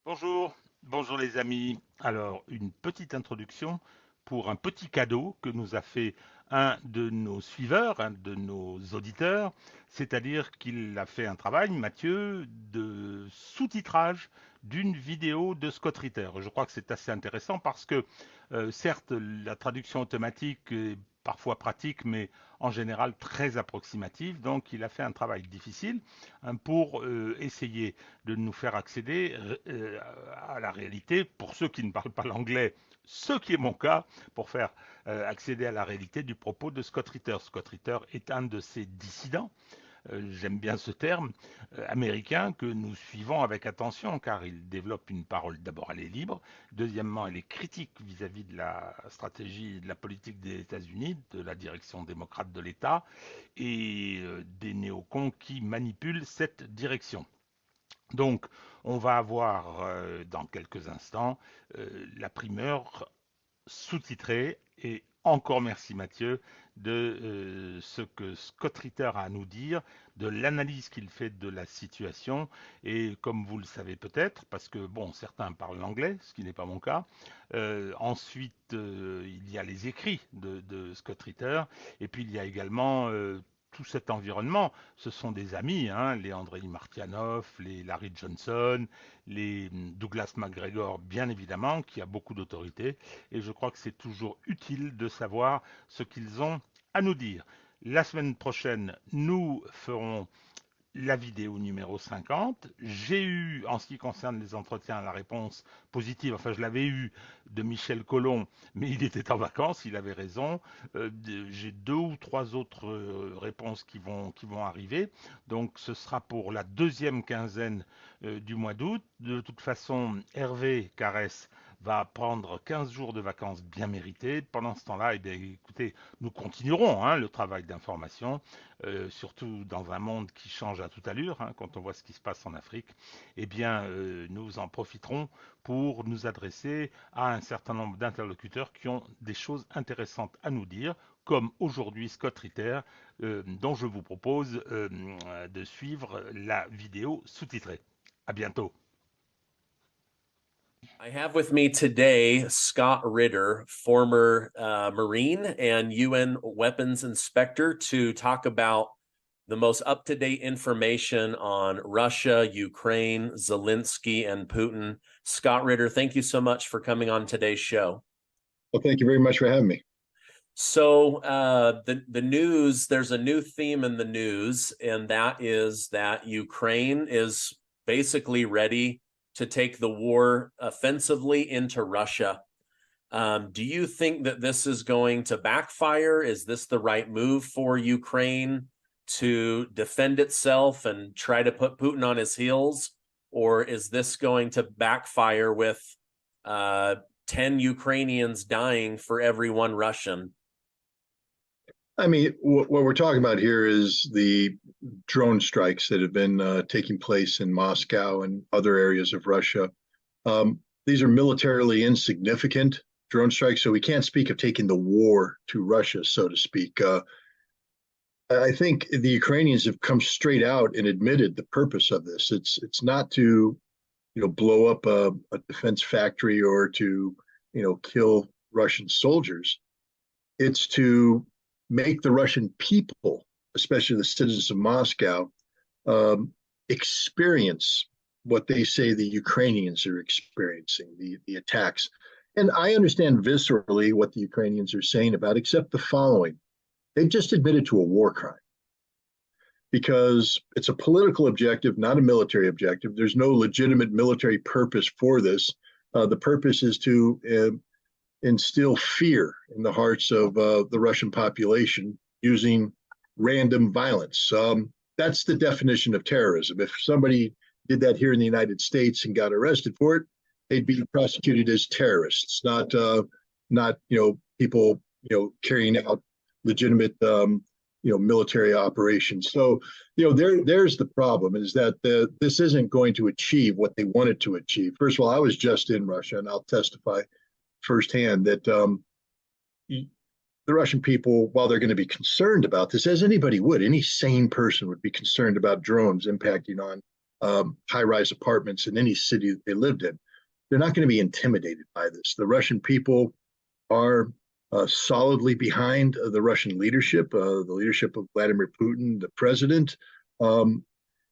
Bonjour, bonjour les amis. Alors, une petite introduction pour un petit cadeau que nous a fait un de nos suiveurs, un de nos auditeurs, c'est-à-dire qu'il a fait un travail, Mathieu, de sous-titrage d'une vidéo de Scott Ritter. Je crois que c'est assez intéressant parce que, certes, la traduction automatique est parfois pratique, mais en général très approximative. Donc, il a fait un travail difficile pour essayer de nous faire accéder à la réalité, pour ceux qui ne parlent pas l'anglais, ce qui est mon cas, pour faire accéder à la réalité du propos de Scott Ritter. Scott Ritter est un de ces dissidents, j'aime bien ce terme, américain que nous suivons avec attention car il développe une parole, d'abord elle est libre, deuxièmement elle est critique vis-à-vis de la stratégie et de la politique des États-Unis, de la direction démocrate de l'État et des néocons qui manipulent cette direction. Donc, on va avoir dans quelques instants la primeur sous-titrée et encore merci Mathieu de ce que Scott Ritter a à nous dire, de l'analyse qu'il fait de la situation et comme vous le savez peut-être, parce que bon, certains parlent l'anglais, ce qui n'est pas mon cas, ensuite il y a les écrits de Scott Ritter et puis il y a également tout cet environnement, ce sont des amis, hein, les Andrei Martianov, les Larry Johnson, les Douglas McGregor, bien évidemment, qui a beaucoup d'autorité, et je crois que c'est toujours utile de savoir ce qu'ils ont à nous dire. La semaine prochaine, nous ferons la vidéo numéro 50. J'ai eu, en ce qui concerne les entretiens, la réponse positive. Enfin, je l'avais eu de Michel Collomb, mais il était en vacances, il avait raison. J'ai deux ou trois autres réponses qui vont arriver. Donc, ce sera pour la deuxième quinzaine du mois d'août. De toute façon, Hervé Caresse va prendre 15 jours de vacances bien méritées. Pendant ce temps-là, eh bien, écoutez, nous continuerons hein, le travail d'information surtout dans un monde qui change à toute allure, hein, quand on voit ce qui se passe en Afrique, eh bien, nous en profiterons pour nous adresser à un certain nombre d'interlocuteurs qui ont des choses intéressantes à nous dire, comme aujourd'hui Scott Ritter, dont je vous propose de suivre la vidéo sous-titrée. À bientôt. I have with me today Scott Ritter, former Marine and UN weapons inspector, to talk about the most up-to-date information on Russia, Ukraine, Zelensky, and Putin. Scott Ritter, thank you so much for coming on today's show. Well, thank you very much for having me. So the news, there's a new theme in the news, and that is that Ukraine is basically ready to take the war offensively into Russia. Do you think that this is going to backfire? Is this the right move for Ukraine to defend itself and try to put Putin on his heels? Or is this going to backfire with 10 Ukrainians dying for every one Russian? I mean, what we're talking about here is the drone strikes that have been taking place in Moscow and other areas of Russia. These are militarily insignificant drone strikes, so we can't speak of taking the war to Russia, so to speak. I think the Ukrainians have come straight out and admitted the purpose of this. It's not to, blow up a defense factory or to, kill Russian soldiers. It's to make the Russian people, especially the citizens of Moscow, experience what they say the Ukrainians are experiencing, the attacks. And I understand viscerally what the Ukrainians are saying about, except the following. They've just admitted to a war crime because it's a political objective, not a military objective. There's no legitimate military purpose for this. The purpose is to instill fear in the hearts of the Russian population using random violence. That's the definition of terrorism. If somebody did that here in the United States and got arrested for it, they'd be prosecuted as terrorists, not people carrying out legitimate military operations. So there's the problem, is that this isn't going to achieve what they wanted to achieve. First of all, I was just in Russia, and I'll testify firsthand that the Russian people, while they're going to be concerned about this, as anybody would, any sane person would be concerned about drones impacting on high-rise apartments in any city that they lived in. They're not going to be intimidated by this. The Russian people are solidly behind the Russian leadership, the leadership of Vladimir Putin, the president.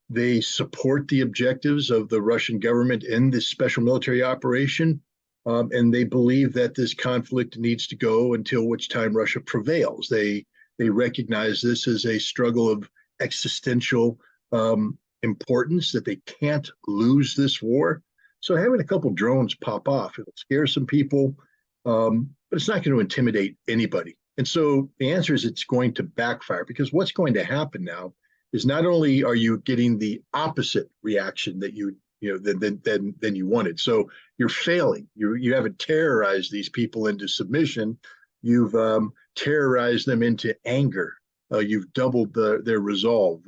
They support the objectives of the Russian government in this special military operation, and they believe that this conflict needs to go until which time Russia prevails. They recognize this as a struggle of existential importance, that they can't lose this war. So having a couple drones pop off, it'll scare some people, but it's not going to intimidate anybody. And so the answer is it's going to backfire, because what's going to happen now is not only are you getting the opposite reaction that you you wanted. So you're failing. You haven't terrorized these people into submission. You've terrorized them into anger. You've doubled their resolve.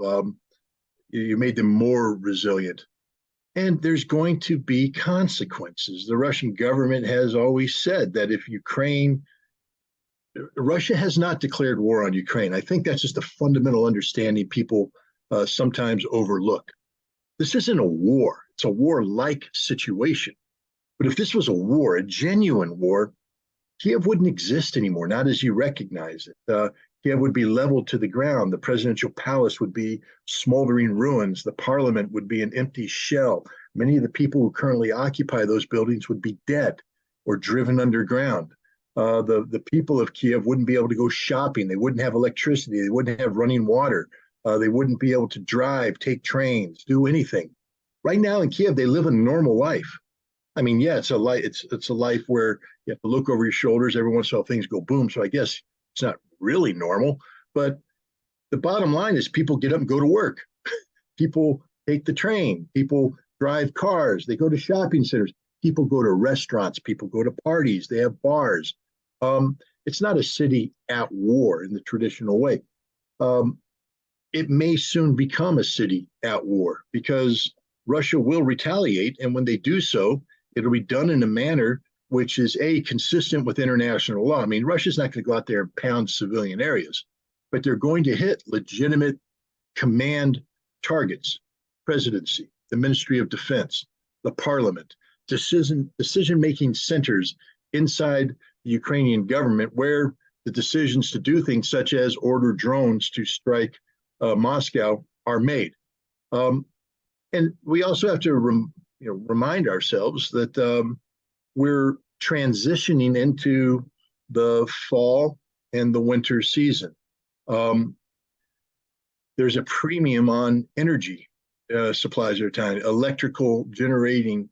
You made them more resilient. And there's going to be consequences. The Russian government has always said that if Russia has not declared war on Ukraine. I think that's just a fundamental understanding people sometimes overlook. This isn't a war. It's a war-like situation. But if this was a war, a genuine war, Kiev wouldn't exist anymore, not as you recognize it. Kiev would be leveled to the ground. The presidential palace would be smoldering ruins. The parliament would be an empty shell. Many of the people who currently occupy those buildings would be dead or driven underground. The people of Kiev wouldn't be able to go shopping. They wouldn't have electricity. They wouldn't have running water. They wouldn't be able to drive, take trains, do anything. Right now in Kiev, they live a normal life. I mean, yeah, it's a life where you have to look over your shoulders every once in a while, things go boom. So I guess it's not really normal. But the bottom line is people get up and go to work. People take the train. People drive cars. They go to shopping centers. People go to restaurants. People go to parties. They have bars. It's not a city at war in the traditional way. It may soon become a city at war because Russia will retaliate. And when they do so, it'll be done in a manner which is consistent with international law. I mean, Russia's not going to go out there and pound civilian areas, but they're going to hit legitimate command targets, presidency, the Ministry of Defense, the parliament, decision-making centers inside the Ukrainian government where the decisions to do things such as order drones to strike Moscow are made. And we also have to remind ourselves that we're transitioning into the fall and the winter season. There's a premium on energy supplies at a time, electrical generating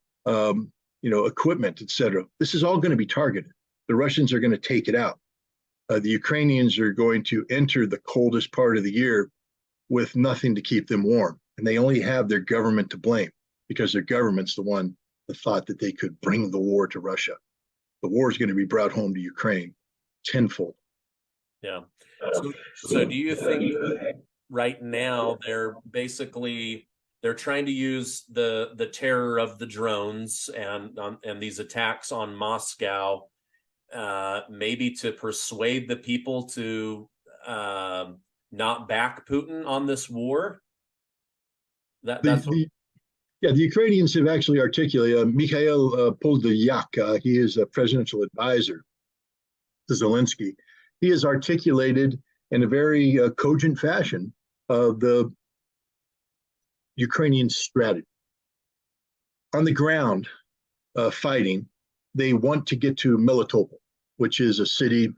equipment, et cetera. This is all going to be targeted. The Russians are going to take it out. The Ukrainians are going to enter the coldest part of the year with nothing to keep them warm. And they only have their government to blame because their government's the one that thought that they could bring the war to Russia. The war is going to be brought home to Ukraine tenfold. Yeah. So do you think right now they're trying to use the terror of the drones and these attacks on Moscow maybe to persuade the people to not back Putin on this war? The Ukrainians have actually articulated, Mikhail Podolyak, he is a presidential advisor to Zelensky. He has articulated in a very cogent fashion the Ukrainian strategy. On the ground, fighting, they want to get to Melitopol, which is a city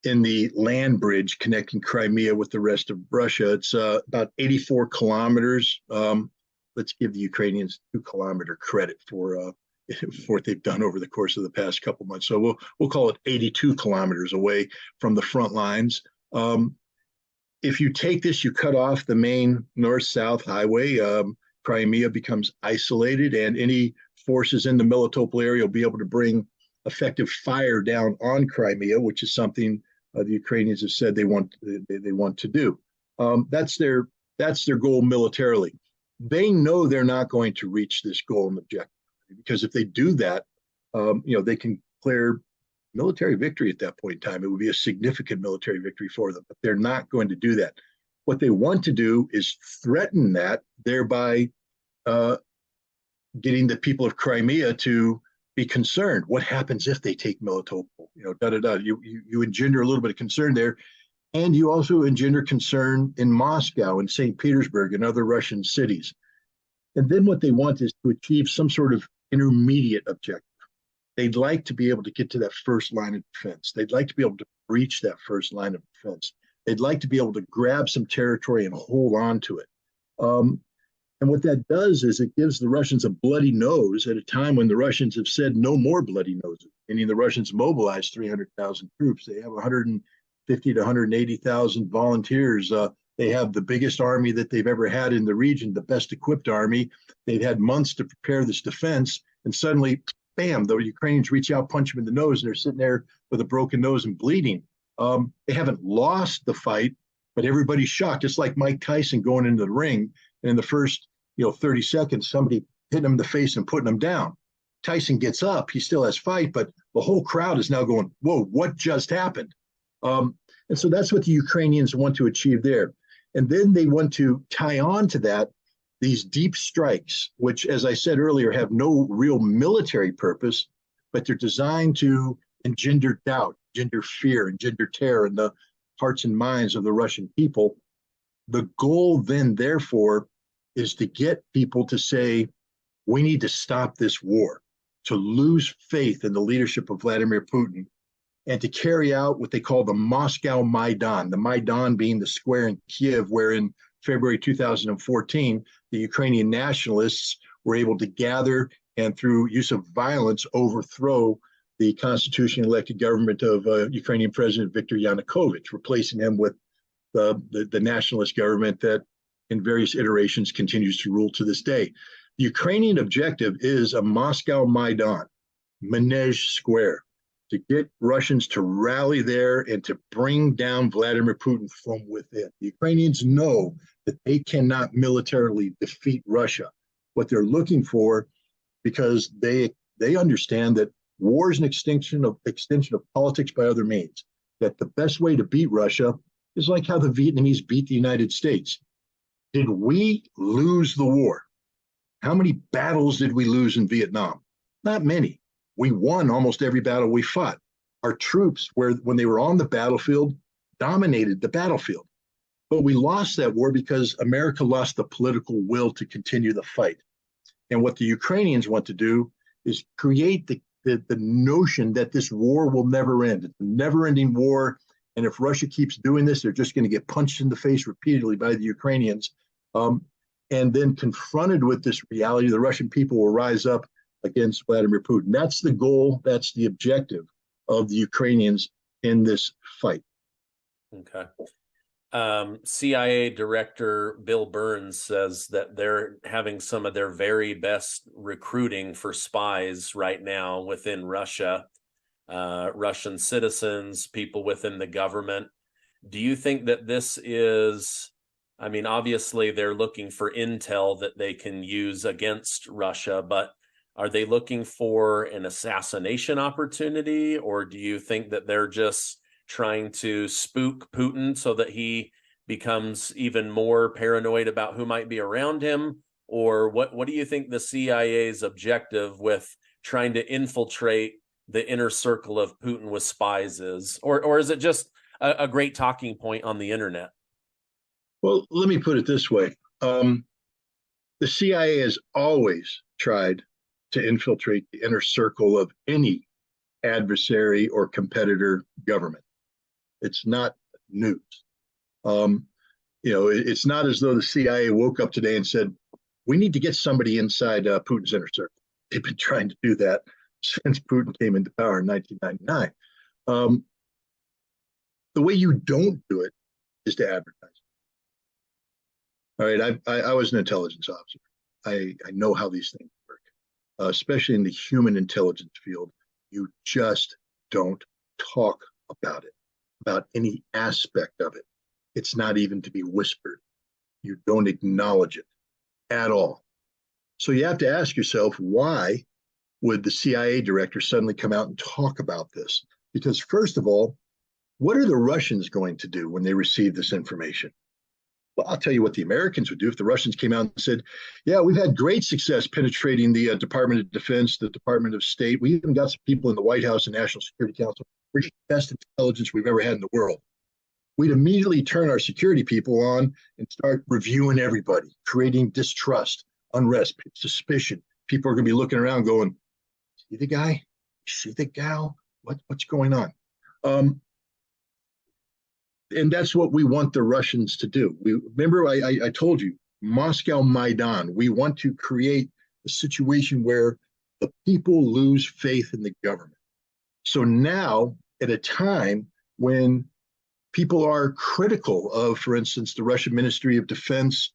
in the land bridge connecting Crimea with the rest of Russia. It's about 84 kilometers. Let's give the Ukrainians 2-kilometer credit for what they've done over the course of the past couple months. So we'll call it 82 kilometers away from the front lines. If you take this, you cut off the main north-south highway. Crimea becomes isolated, and any forces in the Melitopol area will be able to bring effective fire down on Crimea, which is something the Ukrainians have said they want to do. That's their goal militarily. They know they're not going to reach this goal and objective because if they do that, they can declare military victory at that point in time. It would be a significant military victory for them, but they're not going to do that. What they want to do is threaten that, thereby getting the people of Crimea to be concerned. What happens if they take Melitopol? You engender a little bit of concern there. And you also engender concern in Moscow and St. Petersburg and other Russian cities. And then what they want is to achieve some sort of intermediate objective. They'd like to be able to get to that first line of defense. They'd like to be able to breach that first line of defense. They'd like to be able to grab some territory and hold on to it. And what that does is it gives the Russians a bloody nose at a time when the Russians have said no more bloody noses, meaning the Russians mobilized 300,000 troops. They have 150 to 180,000 volunteers. They have the biggest army that they've ever had in the region, the best equipped army. They've had months to prepare this defense, and suddenly, bam, the Ukrainians reach out, punch them in the nose, and they're sitting there with a broken nose and bleeding. They haven't lost the fight, but everybody's shocked. It's like Mike Tyson going into the ring, and in the first 30 seconds, somebody hitting him in the face and putting him down. Tyson gets up, he still has fight, but the whole crowd is now going, whoa, what just happened? And so that's what the Ukrainians want to achieve there. And then they want to tie on to that these deep strikes, which, as I said earlier, have no real military purpose, but they're designed to engender doubt, engender fear, engender terror in the hearts and minds of the Russian people. The goal then, therefore, is to get people to say, we need to stop this war, to lose faith in the leadership of Vladimir Putin, and to carry out what they call the Moscow Maidan, the Maidan being the square in Kiev, where in February 2014, the Ukrainian nationalists were able to gather and through use of violence overthrow the constitutionally elected government of Ukrainian President Viktor Yanukovych, replacing him with the nationalist government that in various iterations continues to rule to this day. The Ukrainian objective is a Moscow Maidan, Manege Square, to get Russians to rally there and to bring down Vladimir Putin from within. The Ukrainians know that they cannot militarily defeat Russia. What they're looking for, because they understand that war is an extension of politics by other means, that the best way to beat Russia is like how the Vietnamese beat the United States. Did we lose the war? How many battles did we lose in Vietnam? Not many. We won almost every battle we fought. Our troops, when they were on the battlefield, dominated the battlefield. But we lost that war because America lost the political will to continue the fight. And what the Ukrainians want to do is create the notion that this war will never end. It's a never-ending war. And if Russia keeps doing this, they're just going to get punched in the face repeatedly by the Ukrainians. And then confronted with this reality, the Russian people will rise up against Vladimir Putin. That's the goal. That's the objective of the Ukrainians in this fight. Okay. CIA Director Bill Burns says that they're having some of their very best recruiting for spies right now within Russia, Russian citizens, people within the government. Do you think that this is, I mean, obviously they're looking for intel that they can use against Russia, but are they looking for an assassination opportunity, or do you think that they're just trying to spook Putin so that he becomes even more paranoid about who might be around him? Or what do you think the CIA's objective with trying to infiltrate the inner circle of Putin with spies is? Or is it just a great talking point on the internet? Well, let me put it this way. The CIA has always tried to infiltrate the inner circle of any adversary or competitor government. It's not news. It's not as though the CIA woke up today and said, we need to get somebody inside Putin's inner circle. They've been trying to do that since Putin came into power in 1999. The way you don't do it is to advertise. All right, I was an intelligence officer. I know how these things work, especially in the human intelligence field. You just don't talk about it, about any aspect of it. It's not even to be whispered. You don't acknowledge it at all. So you have to ask yourself, why would the CIA director suddenly come out and talk about this? Because first of all, what are the Russians going to do when they receive this information? Well, I'll tell you what the Americans would do if the Russians came out and said, yeah, we've had great success penetrating the Department of Defense, the Department of State. We even got some people in the White House and National Security Council. We're the best intelligence we've ever had in the world. We'd immediately turn our security people on and start reviewing everybody, creating distrust, unrest, suspicion. People are going to be looking around going, see the guy? See the gal? What's going on? And that's what we want the Russians to do. Remember, I told you, Moscow Maidan. We want to create a situation where the people lose faith in the government. So now, at a time when people are critical of, for instance, the Russian Ministry of Defense,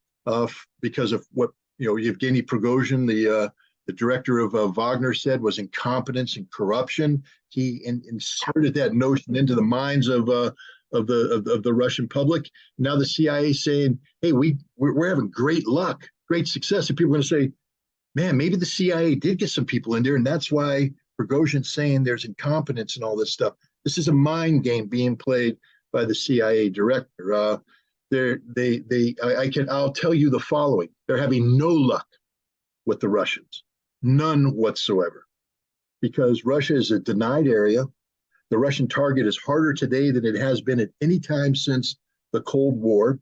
because of what Yevgeny Prigozhin, the director of Wagner, said was incompetence and corruption. He inserted that notion into the minds of the Russian public. Now the CIA is saying, "Hey, we're having great luck, great success," and people are going to say, "Man, maybe the CIA did get some people in there, and that's why Prigozhin's saying there's incompetence and all this stuff." This is a mind game being played by the CIA director. I'll tell you the following: they're having no luck with the Russians, none whatsoever, because Russia is a denied area. The Russian target is harder today than it has been at any time since the Cold War.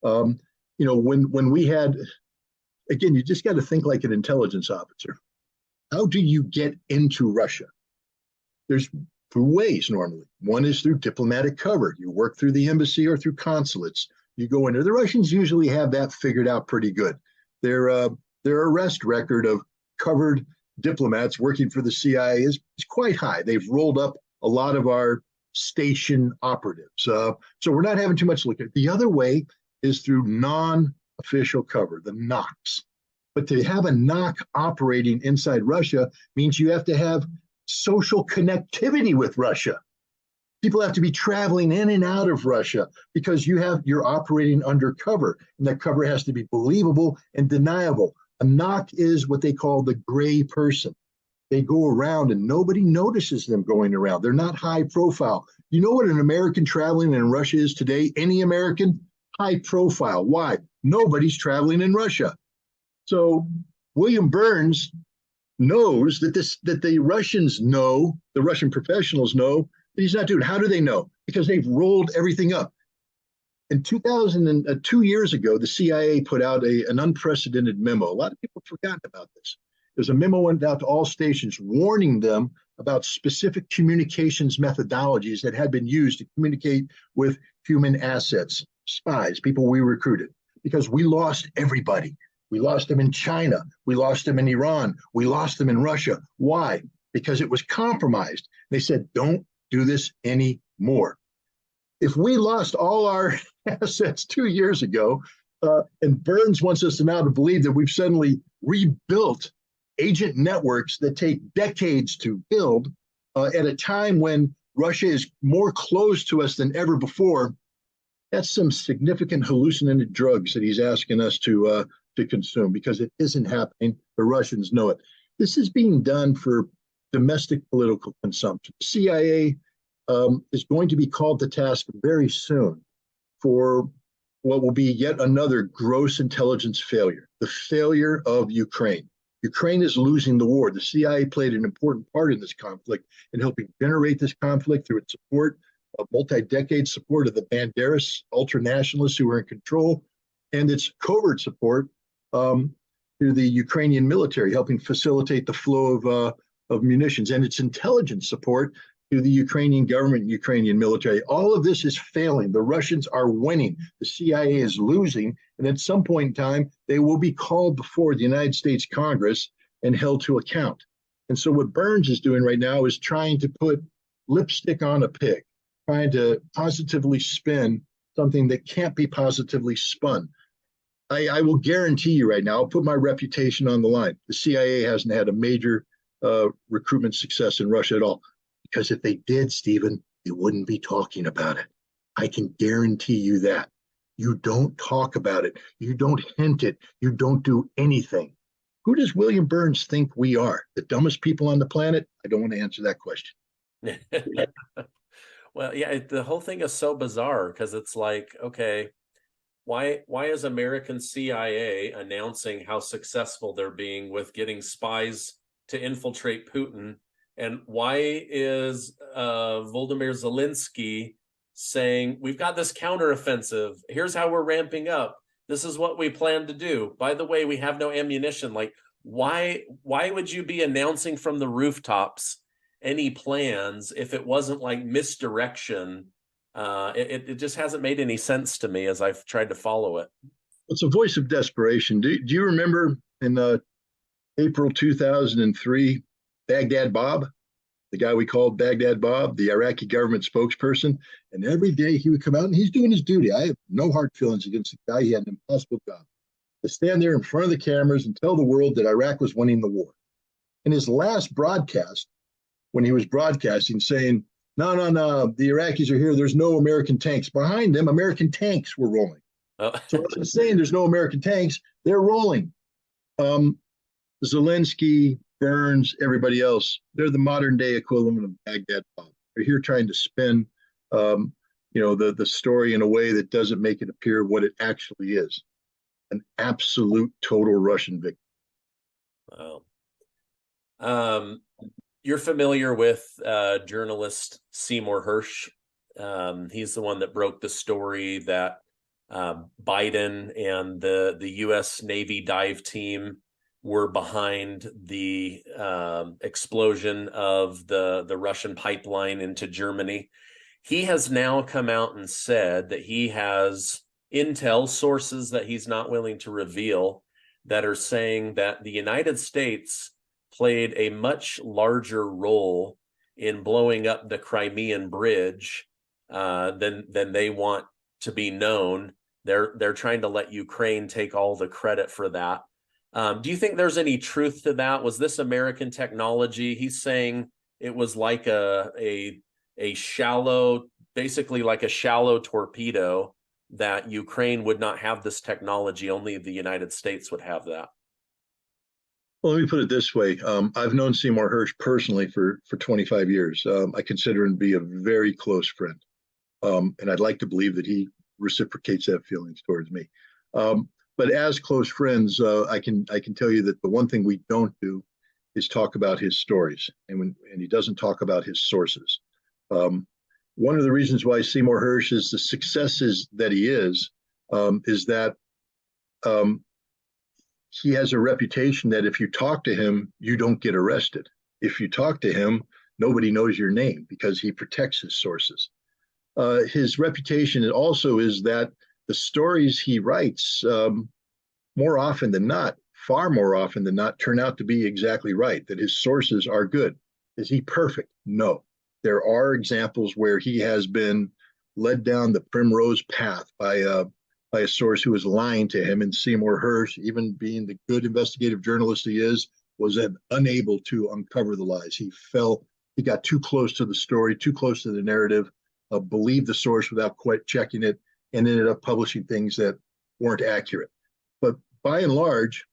When we had, again, you just got to think like an intelligence officer. How do you get into Russia? There's two ways normally. One is through diplomatic cover. You work through the embassy or through consulates. You go in there. The Russians usually have that figured out pretty good. Their arrest record of covered diplomats working for the CIA is quite high. They've rolled up a lot of our station operatives. So we're not having too much look at it. The other way is through non-official cover, the NOCs. But to have a NOC operating inside Russia means you have to have social connectivity with Russia. People have to be traveling in and out of Russia because you're operating undercover, and that cover has to be believable and deniable. A NOC is what they call the gray person. They go around and nobody notices them going around. They're not high profile. You know what an American traveling in Russia is today? Any American? High profile. Why? Nobody's traveling in Russia. So William Burns knows that the Russians know, the Russian professionals know that he's not doing. How do they know? Because they've rolled everything up. In 2 years ago, the CIA put out an unprecedented memo. A lot of people forgot about this. There's a memo went out to all stations warning them about specific communications methodologies that had been used to communicate with human assets, spies, people we recruited, because we lost everybody. We lost them in China. We lost them in Iran. We lost them in Russia. Why? Because it was compromised. They said, don't do this anymore. If we lost all our assets 2 years ago, and Burns wants us now to believe that we've suddenly rebuilt agent networks that take decades to build at a time when Russia is more close to us than ever before, that's some significant hallucinogenic drugs that he's asking us to consume, because it isn't happening. The Russians know it. This is being done for domestic political consumption. The CIA is going to be called to task very soon for what will be yet another gross intelligence failure, the failure of Ukraine. Ukraine is losing the war. The CIA played an important part in this conflict in helping generate this conflict through its support, a multi-decade support of the Banderas ultra-nationalists who are in control, and its covert support through the Ukrainian military, helping facilitate the flow of munitions, and its intelligence support to the Ukrainian government and Ukrainian military. All of this is failing. The Russians are winning. The CIA is losing. And at some point in time, they will be called before the United States Congress and held to account. And so what Burns is doing right now is trying to put lipstick on a pig, trying to positively spin something that can't be positively spun. I will guarantee you right now, I'll put my reputation on the line. The CIA hasn't had a major recruitment success in Russia at all. Because if they did, Stephen, they wouldn't be talking about it. I can guarantee you that. You don't talk about it. You don't hint it. You don't do anything. Who does William Burns think we are? The dumbest people on the planet? I don't want to answer that question. Well, yeah, the whole thing is so bizarre because it's like, okay, why is American CIA announcing how successful they're being with getting spies to infiltrate Putin? And why is Volodymyr Zelensky saying, we've got this counteroffensive, here's how we're ramping up, this is what we plan to do, by the way, we have no ammunition? Like, why would you be announcing from the rooftops any plans if it wasn't like misdirection? It just hasn't made any sense to me as I've tried to follow it. It's a voice of desperation. Do you remember in April 2003, Baghdad Bob, the guy we called Baghdad Bob, the Iraqi government spokesperson? And every day he would come out and he's doing his duty. I have no hard feelings against the guy. He had an impossible job to stand there in front of the cameras and tell the world that Iraq was winning the war. In his last broadcast, when he was broadcasting, saying, no, the Iraqis are here, there's no American tanks. Behind them, American tanks were rolling. So as I'm saying, there's no American tanks, they're rolling. Zelensky, Burns, everybody else, they're the modern day equivalent of Baghdad Bob. They're here trying to spin the story in a way that doesn't make it appear what it actually is. An absolute total Russian victory. Wow. You're familiar with journalist Seymour Hersh. He's the one that broke the story that Biden and the U.S. Navy dive team were behind the explosion of the Russian pipeline into Germany. He has now come out and said that he has intel sources that he's not willing to reveal that are saying that the United States played a much larger role in blowing up the Crimean Bridge than they want to be known. They're trying to let Ukraine take all the credit for that. Do you think there's any truth to that? Was this American technology? He's saying it was like a shallow, basically like a shallow torpedo, that Ukraine would not have this technology, only the United States would have that. Well, let me put it this way. I've known Seymour Hersh personally for 25 years. I consider him to be a very close friend. And I'd like to believe that he reciprocates that feelings towards me. But as close friends, I can tell you that the one thing we don't do is talk about his stories, and he doesn't talk about his sources. One of the reasons why Seymour Hersh is the successes that he is that he has a reputation that if you talk to him, you don't get arrested. If you talk to him, nobody knows your name because he protects his sources. His reputation also is that the stories he writes, more often than not, far more often than not, turn out to be exactly right, that his sources are good. Is he perfect? No. There are examples where he has been led down the primrose path by a source who was lying to him, and Seymour Hersh, even being the good investigative journalist he is, was unable to uncover the lies. He got too close to the story, too close to the narrative, believed the source without quite checking it, and ended up publishing things that weren't accurate. But by and large,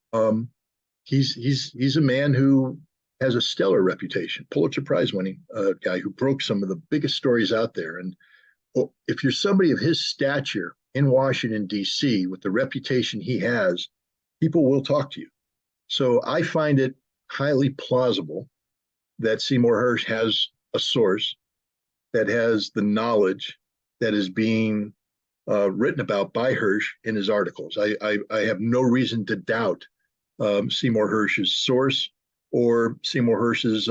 he's a man who has a stellar reputation, Pulitzer Prize winning guy who broke some of the biggest stories out there. And if you're somebody of his stature in Washington, D.C., with the reputation he has, people will talk to you. So I find it highly plausible that Seymour Hersh has a source that has the knowledge that is being written about by Hersh in his articles. I have no reason to doubt Seymour Hersh's source or Seymour Hersh's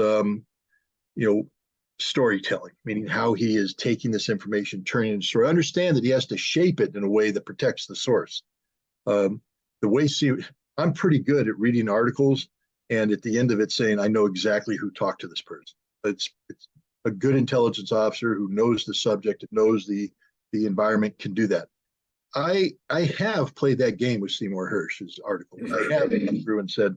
storytelling, meaning how he is taking this information, turning it into story. I understand that he has to shape it in a way that protects the source. I'm pretty good at reading articles and at the end of it saying, I know exactly who talked to this person. It's a good intelligence officer who knows the subject, knows the environment, can do that. I have played that game with Seymour Hersh's article. I have gone through and said,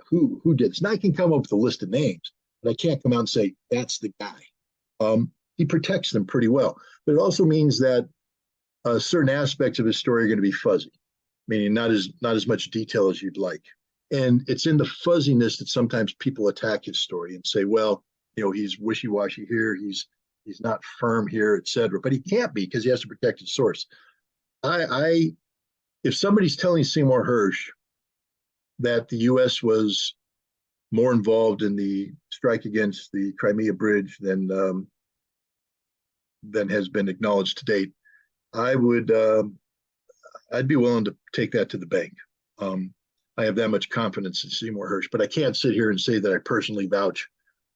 who did this? And I can come up with a list of names, but I can't come out and say, that's the guy. He protects them pretty well. But it also means that certain aspects of his story are going to be fuzzy, meaning not as much detail as you'd like. And it's in the fuzziness that sometimes people attack his story and say, well, he's wishy-washy here, he's not firm here, etc. But he can't be, because he has to protect his source. I if somebody's telling Seymour Hersh that the U.S. was more involved in the strike against the Crimea Bridge than has been acknowledged to date, I would I'd be willing to take that to the bank. I have that much confidence in Seymour Hersh, but I can't sit here and say that I personally vouch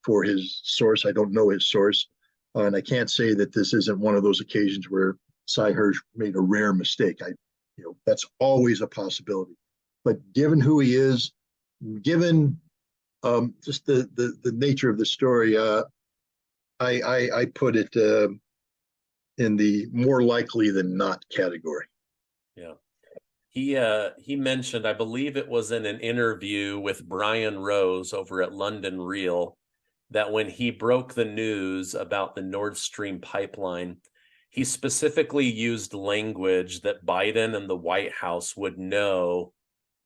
for his source. I don't know his source, and I can't say that this isn't one of those occasions where Cy Hersh made a rare mistake. That's always a possibility. But given who he is, given just the nature of the story, I put it in the more likely than not category. Yeah. He mentioned, I believe it was in an interview with Brian Rose over at London Real, that when he broke the news about the Nord Stream pipeline, he specifically used language that Biden and the White House would know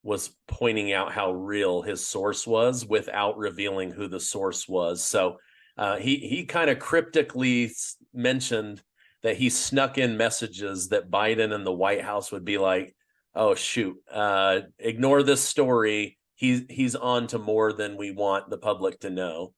was pointing out how real his source was without revealing who the source was. So he kind of cryptically mentioned that he snuck in messages that Biden and the White House would be like, oh, shoot, ignore this story. He's on to more than we want the public to know.